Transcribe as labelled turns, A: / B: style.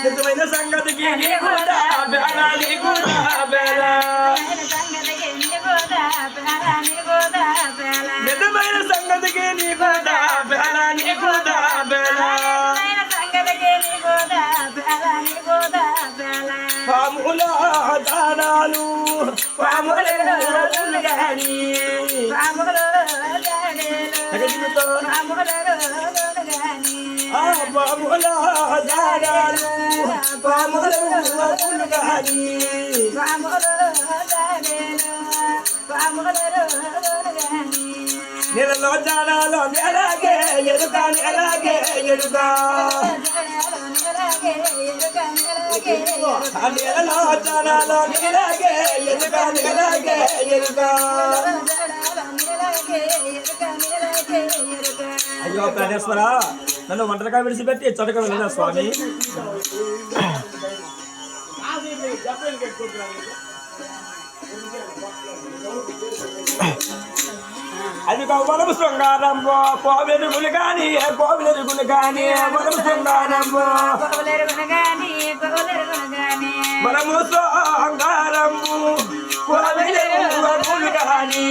A: నిజమైన సంగతికి నిజమైన సంగతికి నీకు పాముల దానాలు పాముల గాని పాముల దానాలు పాముల గాని నెలలో జానాలో నెలగే ఎరుక నెలగే ఎరుక నెలలో జానాలో నెలగే ఎరుక నెలగే ఎరుక అయ్యో ప్రాణేశ్వర నన్ను ఒంటరిగా విడిచిపెట్టి చొరక వెళ్ళిన స్వామి అది వనము శృంగారంబో కోవెలుగులు కానీ కోవెలుగులు కానీ వనము శృంగారంబో వనము శృంగారంబు కోవెలుగులు కానీ